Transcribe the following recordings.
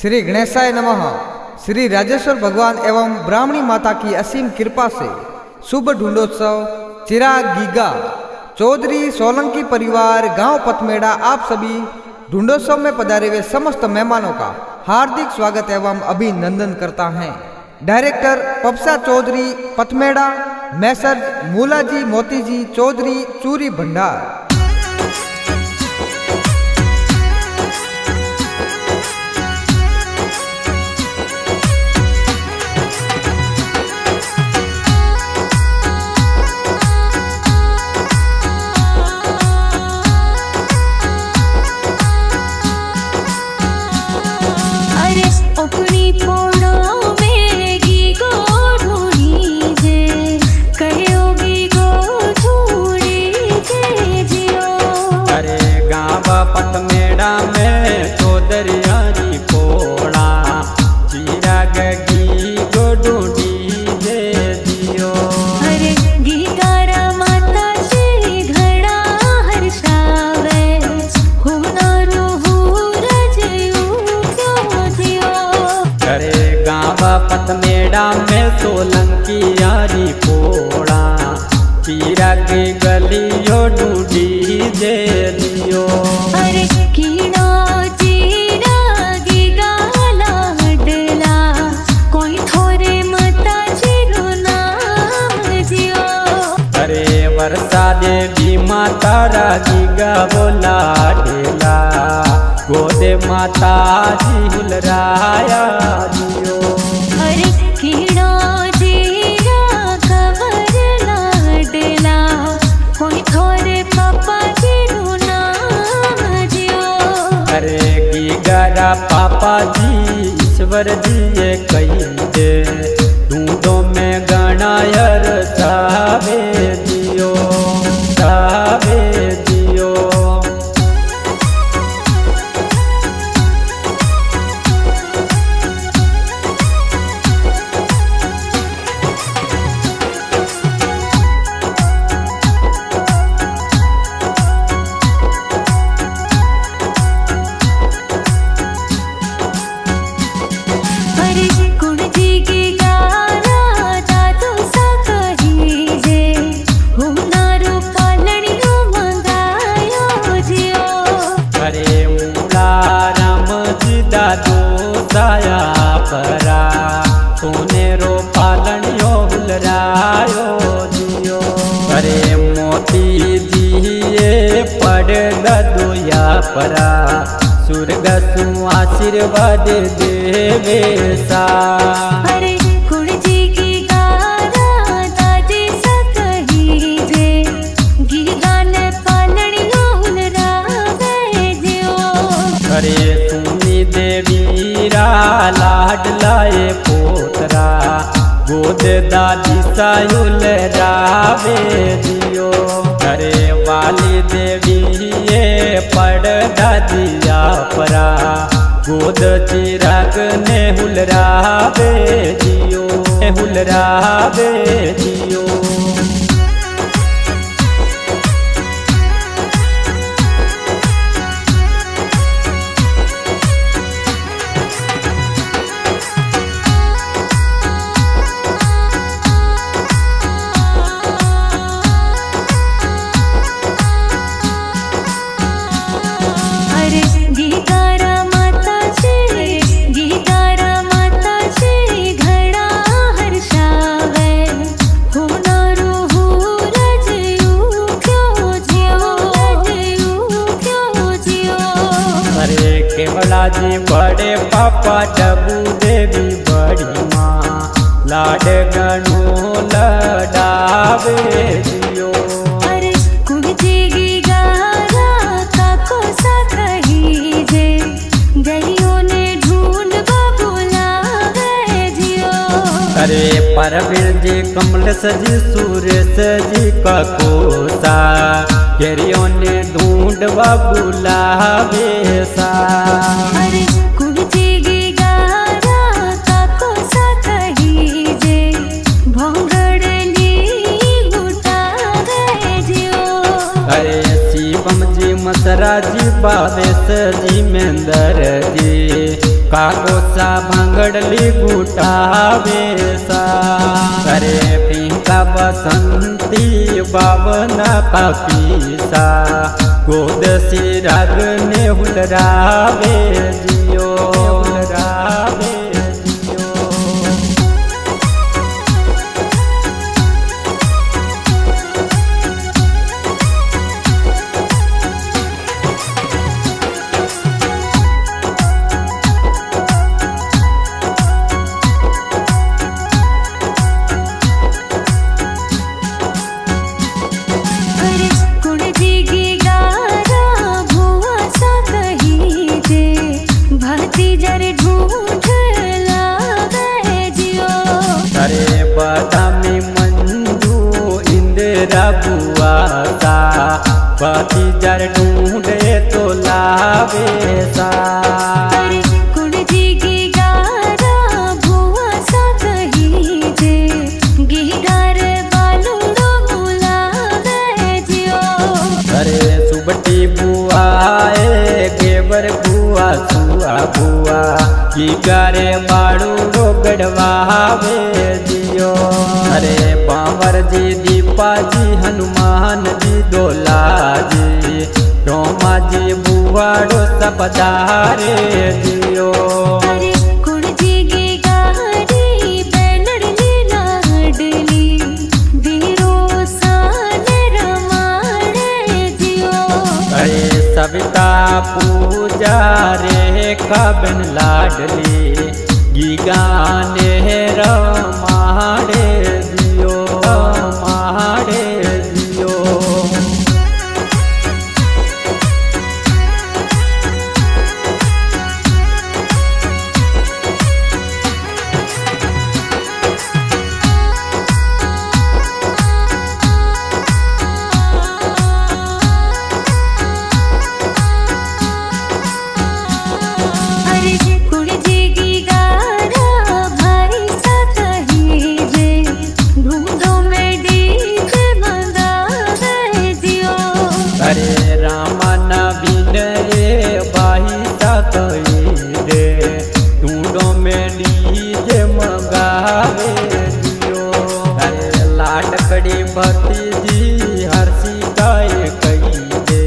श्री गणेशाय नमः। श्री राजेश्वर भगवान एवं ब्राह्मणी माता की असीम कृपा से शुभ ढूंढोत्सव चिराग गीगा चौधरी सोलंकी परिवार गांव पथमेड़ा आप सभी ढूंढोत्सव में पधारे हुए समस्त मेहमानों का हार्दिक स्वागत एवं अभिनंदन करता है। डायरेक्टर पपसा चौधरी पथमेड़ा, मैसर मूलाजी मोतीजी चौधरी चूरी भंडार। पथमेड़ा में चौधरी पोड़ा चिराग गीगो ढूंढी दे दियो। अरे गीगारा माता श्री घड़ा हर्षावे हुनारो हुरज क्यों दियो। अरे गाँव पथमेड़ा में सोलंकी यारी पोड़ा चिराग गलियो ढूंढी दे दियो। अरे कीड़ो चिराग गाला हडला कोई थोरे माता जीरो नाम जियो। अरे वर्षा देवी माता राजीगा बोला ढेला गोदे माता जी हुलराया जियो। अरे कीड़ो जीरा कवरला हडला कोई थोरे पापा जीरो नाम जियो। अरे गीगारा पापा जी ईश्वर जी ये कही दे ढूंढो में गणायर सावे दियो सावे दियो। दाया परा सोनेरो पालनियो हुलरायो जियो। अरे मोती जी ये पड़ गदुया परा स्वर्ग सु आशीर्वाद देवे सा। अरे कुड़जी की गारा दादी सकही जे गीगान पालनियो हुलरावे जियो। अरे सुनी देवी लाड लाए पोतरा गोद दादी सायुल रावे दियो। अरे वाली देवी ये पड़ दादिया परा गोद चिराग ने हुलरावे दियो हुलरावे दियो। केवलाजी बड़े पापा डबू देवी बड़ी माँ लाड गणो लडावे दियो। अरे कुड़जी गारा काको सा कही जे गलियों ने ढूंढ बुलावे जियो। अरे परवीर जी कमलेश जी सुरेश जी ककोसा केरियों ने ढूंढ बुलावे सा। अरे कुड़जी गारा काको सा कही जे भोंगड़नी गुटावे जियो। अरे शिवम जी मसरा जी बावेश जी मेंदर जी काकोसा भांगडली गुटावे सा अरे पिंका बसंती बावना कापीसा गोद से राग ने हुलरावे जियो हुलरावे जियो अरे कुणजी गारा भुआ सा कही जे भाती जर ढूंढ लावे जियो अरे बादामी मंजू इंदिरा बुआ सा बाती जर ढूंढे तो लावे सा अरे कुणजी गारा भुआ सा कही जे गीगार बालुड़ो बुलावे जियो अरे सुबटी बुआ गेवर बुआ सुआ बुआ की गारे बाड़ू गड़वावे जियो अरे बावर जी दीपा जी हनुमान जी दोला जी टोमा जी बुआड़ो सब दारे जियो अरे कुणजी गारी बैनडली लाडली वीरो सान रमाड़े जियो अरे सविता पूजा रे कबन लाडली गीगाने रमाड़े जियो माड़े जियो अरे कुणजी गारा भाई सा कही जे ढूंढो में डीजे मंगावे जियो अरे रामन बिन रे बाही तकई रे टूडो में डीजे मंगावे दियो अरे लाडकड़ी भक्ति जी हर्षी गाय कई दे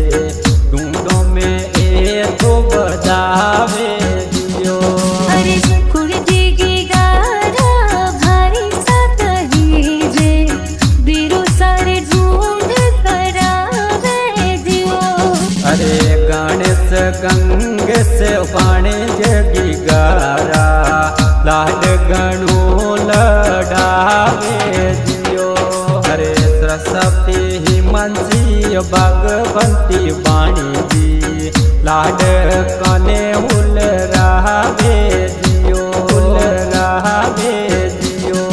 टूडो में ए तो बजावे दियो अरे कुणजी गारा भाई सा कही जे बीरो सारे ढूंढ करावे जियो अरे गणेश गंगे से पाणी जगी गारा लाड गणो लडावे जियो अरे सरस्वती हिमांशी भगवंती वाणी जी लाड कने हुल रहावे जियो हुल रहावे जियो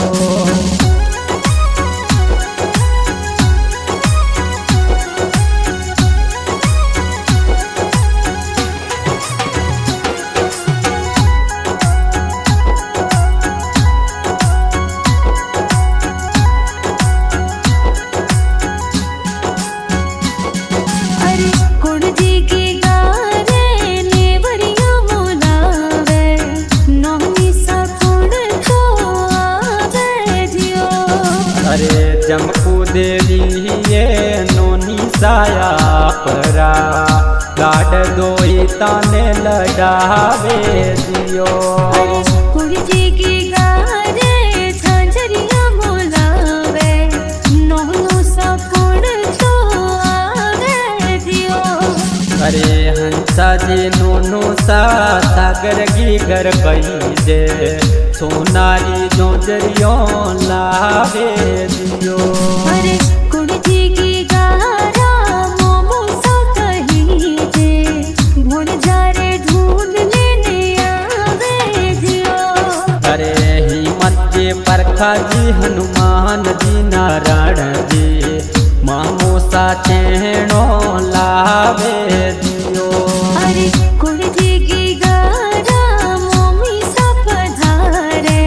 अरे कुणजी गारे नेवरिया बोलावे नौनी सा कुण तो आवे जियो अरे जमकू देवी ये नोनी साया परा लाड दोई ताने लडावे दियो अरे कुणजी गारे झांझरिया बोलावे नौनो सा कुण तो आवे जियो अरे हंसा जी नोनो सा सागर की घर कही दे सोनारी जोजरियो लावे दियो अरे कुणजी गारा मोमो सा कही जे भोर जारे ढूंढ लेने आवे जियो अरे हिम्मत जी परखा जी हनुमान जी नारायण जी मामोसा चेणो लावे दियो अरे कुणजी गारा मोमी सा पधारे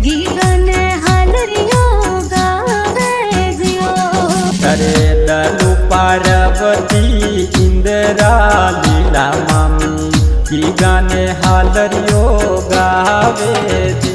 गीगन हालरियो गावे जियो अरे दलु पार्वती इंदिरा लीला मामी की गाने हालरियो ગાવે